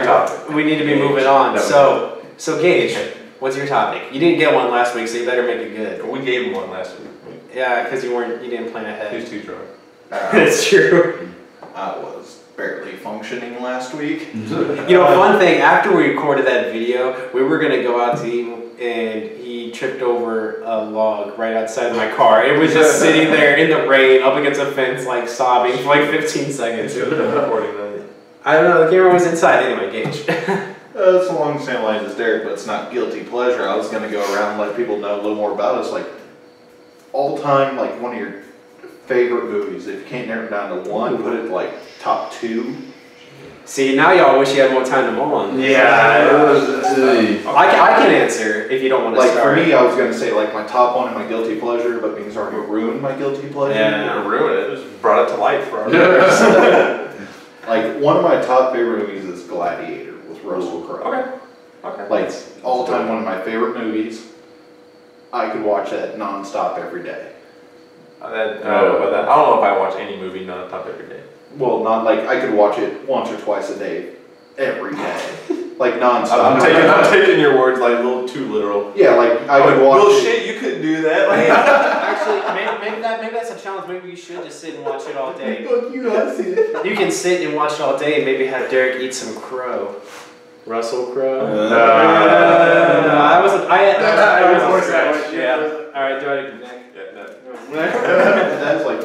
topic. We need to be moving on. So Gage, what's your topic? You didn't get one last week, so you better make it good. We gave him one last week. Yeah, because you didn't plan ahead. He was too drunk. It's true. I was barely functioning last week. Fun thing, after we recorded that video, we were going to go out to eat, and he tripped over a log right outside my car. It was just sitting there in the rain, up against a fence, like sobbing for like 15 seconds. Recording that. I don't know, the camera was inside. Anyway, Gage. It's along the same lines as Derek, but it's not guilty pleasure. I was going to go around and let people know a little more about us. Like, all time, like, one of your favorite movies. If you can't narrow it down to one, put it, like, top 2. See, now y'all wish you had more time to mull on. Yeah, I can answer if you don't want to Like, start. for me, I was going to say, like, my top one and my guilty pleasure, but being sorry, it ruined my guilty pleasure. Yeah. Ruined it. Just brought it to light for our viewers. Like, one of my top favorite movies is Gladiator with Russell Crowe. Okay. Like, all time one of my favorite movies. I could watch that nonstop every day. I don't know about that. I don't know if I watch any movie non-stop every day. Well, not like I could watch it once or twice a day, every day, like nonstop. I'm taking your words like a little too literal. Yeah, like I could watch. Well, shit, you couldn't do that. Like, Actually, maybe that's a challenge. Maybe you should just sit and watch it all day. You know, I see it. You can sit and watch it all day and maybe have Derek eat some crow. Russell Crowe? I was yeah. Alright, do I connect? That's like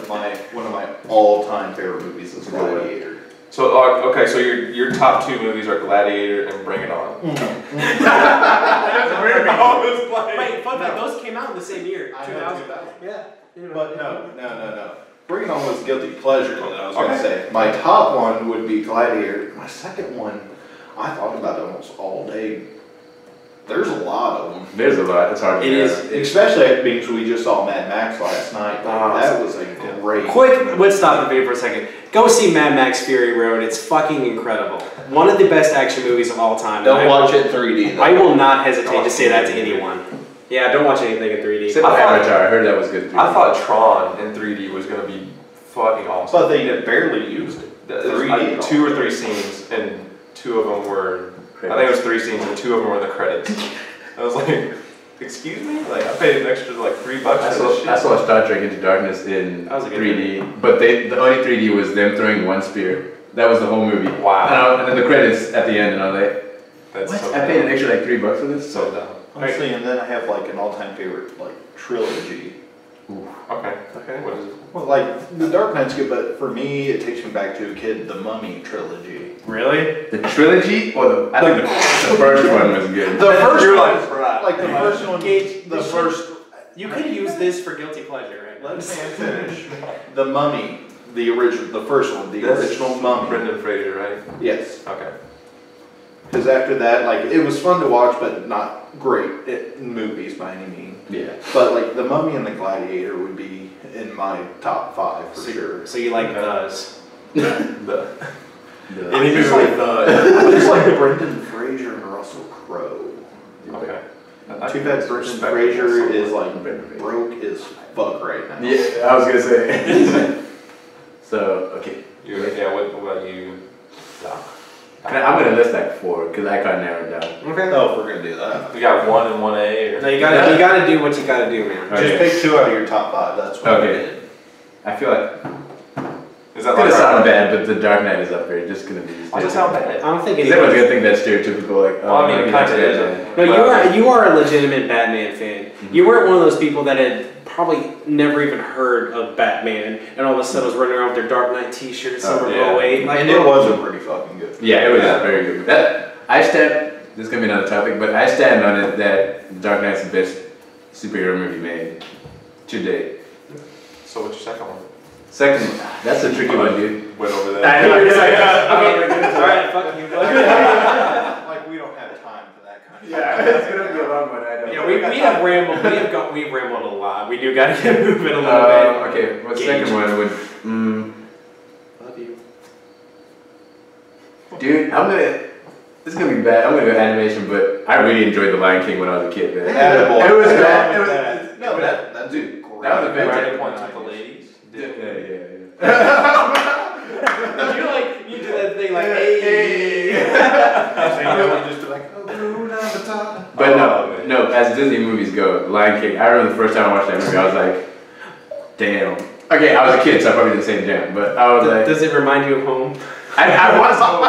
one of my all-time favorite movies is Gladiator. so your top 2 movies are Gladiator and Bring It On. Wait, fun fact, those came out in the same year. 2000. Yeah. But no. Bring It On was guilty pleasure. I was going to say my top one would be Gladiator. My second one, I thought about it almost all day. There's a lot of them. There's a lot. It's hard to Especially because we just saw Mad Max last night. That was a great. Let's stop the video for a second. Go see Mad Max Fury Road. It's fucking incredible. One of the best action movies of all time. Don't watch it in 3D. I will not hesitate to say that to anyone. Yeah, don't watch anything in 3D. Except for Avatar. I heard that was good in 3D. I thought Tron in 3D was going to be fucking awesome. But they barely used it. 3D. 2 or 3 scenes, and 2 of them were. I think it was 3 scenes, and 2 of them were in the credits. I was like, excuse me? Like, I paid an extra like $3 for this shit. I saw Star Trek Into Darkness in 3D, but the only 3D was them throwing one spear. That was the whole movie. Wow. And then the credits at the end, and I was like, That's what? so I paid an extra like $3 for this? So dumb. Honestly, and then I have like an all-time favorite like trilogy. Okay. What is it? Well, like The Dark Knight's good, but for me, it takes me back to a kid. The Mummy trilogy. Really? The trilogy? Or I think the first one was good. The first You're one, like the first one. The first. You could use this for guilty pleasure, right? Let me finish. The Mummy, the original, the first one, the original Mummy. Brendan Fraser, right? Yes. Okay. Because after that, like, it was fun to watch, but not great movies by any means. Yeah. But like The Mummy and The Gladiator would be in my top 5 for sure. So you like those? Any I movie just with I just like Brendan Fraser and Russell Crowe. Okay. Too bad Brendan Fraser is like broke as fuck right now. Yeah, I was gonna say. So, okay. What about you, Doc? I'm gonna list like 4 because I can't narrow it down. Okay. Oh, if we're gonna do that. We got 1 and 1A. Or... No, you gotta do what you gotta do, man. Okay. Just pick 2 out of your top 5. That's what Okay. we did. I feel like Is it's that gonna like sound bad, but The Dark Knight is up there. Just gonna be. Why does it sound bad? I don't think Because everyone's gonna think that's stereotypical. Like, Well, I mean, it kind of is. No, you are a legitimate Batman fan. Mm-hmm. You weren't one of those people that had probably never even heard of Batman, and all of a sudden was running around with their Dark Knight T-shirt, Summer of 08. Like, And it was a pretty fucking good. Yeah, it was very good. I stand. This is gonna be another topic, but I stand on it that Dark Knight's the best superhero movie made to date. So what's your second one? Second, that's a tricky one, dude. Went over that. I know, you're just like, okay, alright, fuck you. Like, we don't have time for that kind of Yeah, it's gonna be a long one. I know. Yeah, we have rambled. We've rambled a lot. We do gotta get moving a little bit. Okay, well, the second one would. Love you. Dude, this is gonna be bad. I'm gonna go animation, but I really enjoyed The Lion King when I was a kid, man. Attaboy. It was bad. No, that's great. That was a big Brownie points with the ladies. Yeah. You do that thing like, hey. Just be like, oh, Hakuna Matata. But Oh, no, as Disney movies go, Lion King. I remember the first time I watched that movie, I was like, damn. Okay, I was a kid, so I probably did the same jam. But I was like, Does it remind you of home? I was home.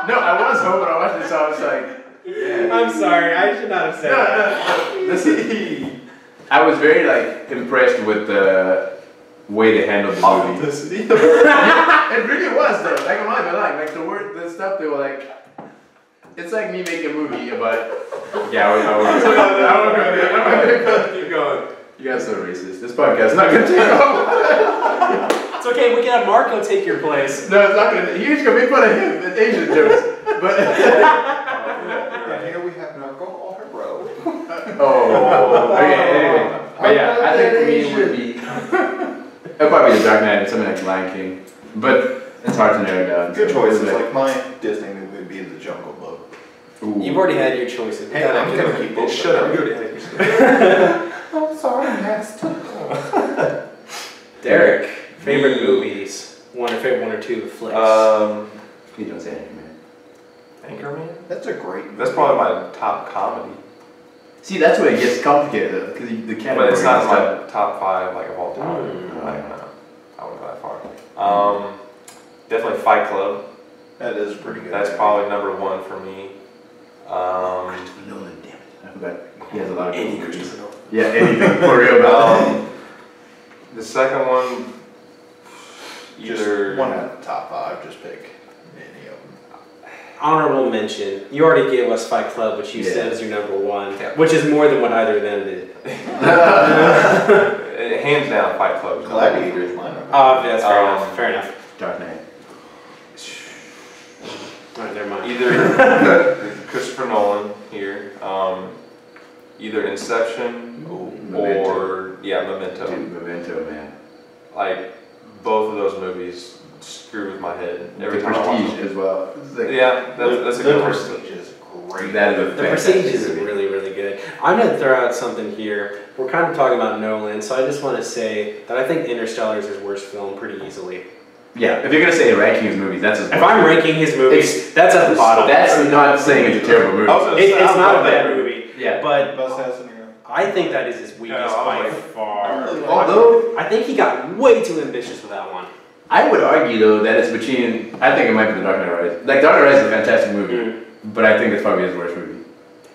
No, I was home when I watched it, so I was like, yeah. I'm sorry, I should not have said that. No. Listen, I was very like impressed with the way they handled the movie. Authenticity. It really was though. Like I'm not gonna lie, like the stuff they were like. It's like me making a movie about. Yeah, I won't go. Keep going. You guys are so racist. This podcast is not gonna take off. It's okay, we can have Marco take your place. No, it's not gonna. You're just gonna make fun of him. It's Asian jokes, but. And here we have Narco Bro. Oh. Okay. Anyway, but yeah, I think for me it would be. It'd probably be The Dark Knight and something like Lion King, but it's hard to narrow down. Good So, choices. like- Like my Disney movie would be The Jungle Book. Ooh. You've already had your choices. Hey, I'm gonna keep both. Shut up. You already had your I'm sorry, Master. Derek, favorite Me. movies? One or two flicks. You don't say anything, man. Anchorman? That's a great. That's probably my top comedy. See, that's where it gets complicated though, because the category. But it's not and stuff. my top 5 like of all time. Like, no, I wouldn't go that far. Definitely Fight Club. That is pretty good. That's probably number 1 for me. Nolan, damn it. I forgot. He has a lot of Any good movies. Christopher Nolan. Yeah, anything for real. The second one, Just either one out of the top 5. Just pick any of them. Honorable mention. You already gave us Fight Club, which you Yeah. said is your number one, Yeah. which is more than what either of them did. hands down Fight Club. is number 1. Gladiator is mine. That's fair enough. Fair enough. Dark Knight. Alright, never mind. Either Christopher Nolan here, either Inception or Memento. Dude, Memento, man. Like both of those movies screw with my head every The time I watch Prestige them. as well. It's like- Yeah, that's a The good one. Prestige is great. That is a The Prestige fantastic is movie. really, really good. I'm going to throw out something here. We're kind of talking about Nolan, so I just want to say that I think Interstellar is his worst film pretty easily. Yeah, if you're gonna say ranking his movies, that's his If I'm ranking his movies, that's at the bottom. That's not saying it's a terrible movie. It's not a bad movie, Yeah. but Best House in Europe. I think that is his weakest Yeah, I'm by like- far. Although I think he got way too ambitious with that one. I would argue though that it's between. I think it might be The Dark Knight Rises. Like Dark Knight Rises is a fantastic movie, but I think it's probably his worst movie.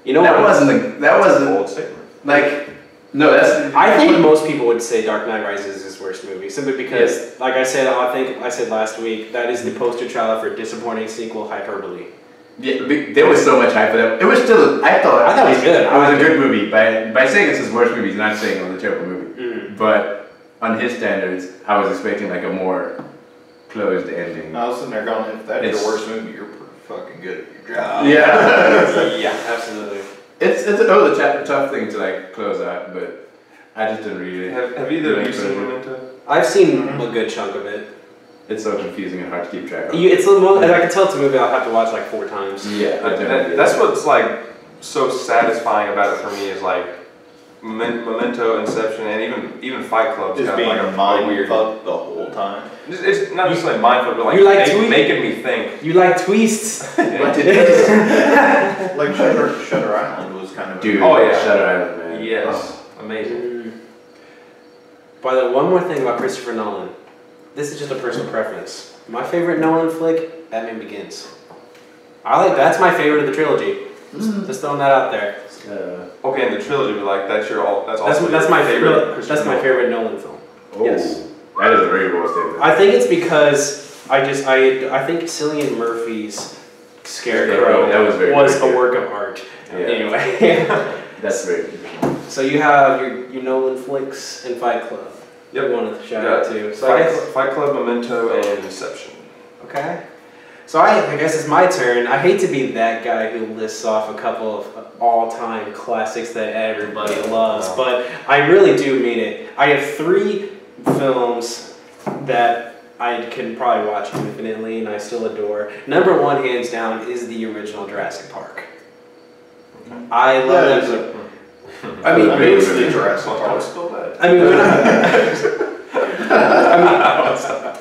You know that what? wasn't Bold statement. like no. That's I think most people would say Dark Knight Rises is his worst movie, simply because, like I said, I said last week, that is the poster child for disappointing sequel hyperbole. Yeah, there was so much hype for that. It was still. I thought it was good. It was a good movie. By saying it's his worst movie, he's not saying it was a terrible movie. But on his standards, I was expecting like a more closed ending. I was sitting there going, if that's It's- your worst movie, you're pretty fucking good at your job. Yeah. Yeah, absolutely. It was a tough thing to like close out, but I just didn't read it. Have either of you seen Memento? I've seen a good chunk of it. It's so confusing and hard to keep track of. It's the most, I can tell it's a movie I'll have to watch like 4 times. Yeah, That's what's like so satisfying about it for me is like Memento, Inception, and even Fight Club. Just being a mind fuck the whole time. It's not just like mindful, but like, You like tweet- making me think. You like twists? What did it? Like Shutter Island was kind of. Dude, Oh, yeah. Shutter Island, man. Yes, amazing. By the way, one more thing about Christopher Nolan. This is just a personal preference. My favorite Nolan flick, Batman Begins. That's my favorite of the trilogy. Just throwing that out there. Okay, in the trilogy, but like that's also That's your my favorite. Christopher That's my Nolan. favorite Nolan film. Oh, Yes. that is a very bold statement. I think it's because I think Cillian Murphy's Scarecrow That was very was good. a work of art. Yeah. Anyway, That's very good. so you have your Nolan flicks and Fight Club. Yep. I wanted to shout out to. So I guess, Fight Club, Memento, and Inception. okay. So I guess it's my turn. I hate to be that guy who lists off a couple of all-time classics that everybody loves, but I really do mean it. I have 3 films that I can probably watch infinitely and I still adore. Number 1, hands down, is the original Jurassic Park. I love that movie. I mean, it's the Jurassic Park. Don't spill that. I mean,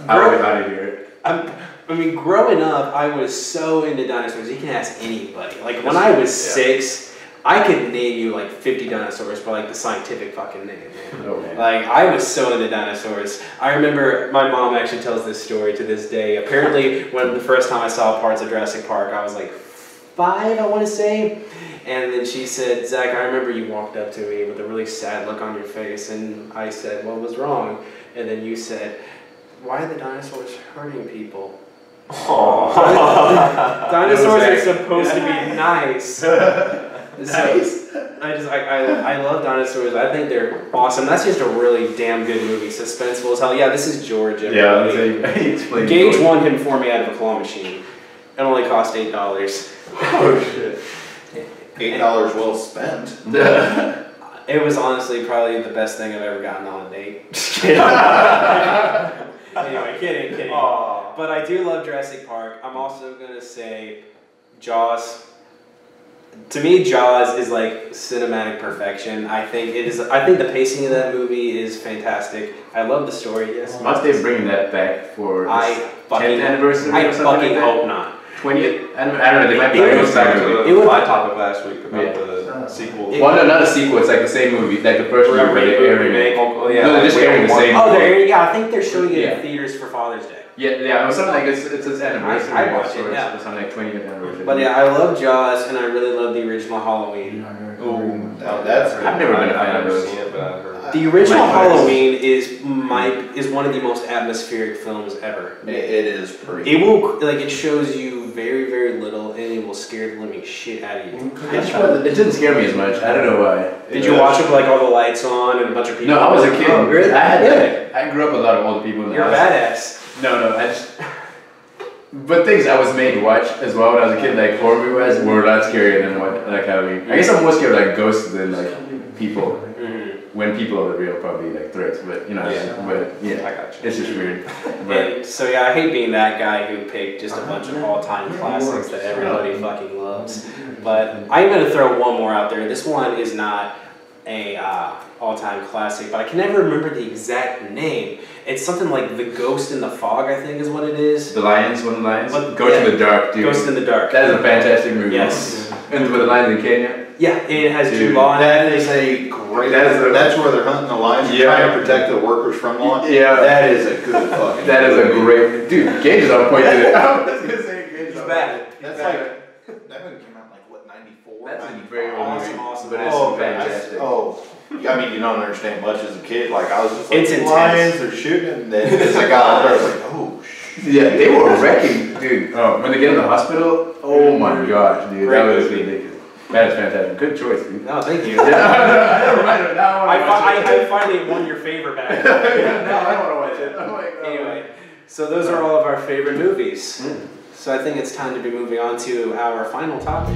Out of here. I mean, growing up, I was so into dinosaurs. You can ask anybody. Like when I was 6, I could name you like 50 dinosaurs by like the scientific fucking name, man. Oh, man. Like I was so into dinosaurs. I remember my mom actually tells this story to this day. Apparently, when the first time I saw parts of Jurassic Park, I was like 5, I want to say. And then she said, Zach, I remember you walked up to me with a really sad look on your face, and I said, what was wrong? And then you said, why are the dinosaurs hurting people? Dinosaurs are supposed to be nice. Nice. I love dinosaurs. I think they're awesome. That's just a really damn good movie. Suspenseful as hell. Yeah, this is George. Yeah, everybody. explain. Gage won him for me out of a claw machine. It only cost $8. Oh shit. $8 well spent. It was honestly probably the best thing I've ever gotten on a date. Just kidding. Anyway, kidding. Aw. But I do love Jurassic Park. I'm also gonna say Jaws. To me, Jaws is like cinematic perfection. I think it is. I think the pacing of that movie is fantastic. I love the story. Yes. Must they bring that back for the I 10th fucking anniversary I or something fucking like that? hope not. 20th? I don't know, they might be It like was the Back same to movie. It was- my topic last week about Yeah. the sequel. It- Well, no, not a sequel, it's like the same movie, like the first movie, but they're airing it. Oh, yeah, No, they're just like, airing the same Oh, movie. yeah. I think they're showing it Yeah. in theaters for Father's Day. Yeah, it was something like it's its anniversary I or watched it, sorts, yeah. or something like 20th anniversary. But yeah, I love Jaws, and I really love the original Halloween. Now that's I've never been a fan I've of never those. seen it, but I've heard. The original My Halloween is one of the most atmospheric films ever. it is pretty. It will it shows you very, very little, and it will scare the living shit out of you. It didn't scare me as much, I don't know why. Did you watch it with like all the lights on and a bunch of people? No, I was a kid. Oh, really? I grew up with a lot of old people in the You're a house. badass. No, I just. But things I was made to watch as well when I was a kid, like horror movie wise, were a lot scarier than what like Halloween. I guess I'm more scared of like ghosts than like people. When people are the real, probably like threats, but you know, I got you. it's just weird. But And so yeah, I hate being that guy who picked just a bunch of all-time classics that everybody fucking loves. But I'm gonna throw one more out there. This one is not a all-time classic, but I can never remember the exact name. It's something like The Ghost in the Fog, I think is what it is. the lions, one of the lions, But- Ghost yeah. in the Dark, dude. Ghost in the Dark. That is a fantastic movie. Yes. And with the lions in Kenya. Yeah, it has Dude, Jude Law in That it. is a great. That That's, is where they're hunting the lions, Yeah. trying to protect the workers from the lions. Yeah. That is a good fucking. That is a movie. great dude. Gage is on point to it. I was gonna say He's back. That's like that movie came out like what 94. That's a 95? very old movie. Awesome. But it's Oh, fantastic. oh, I mean, you don't understand much as a kid. Like I was just like, It's intense. lions are shooting, and then as I got older, I was like, oh shit. Yeah, they were wrecking, dude. Oh, when they get in the hospital, oh my gosh, dude, that Great was movie. ridiculous. That is fantastic. Good choice, dude. No, thank you. I never mind it. Now I finally won your favor back. Now I want to watch it. I'm like, oh. Anyway, so those are all of our favorite movies. So I think it's time to be moving on to our final topic.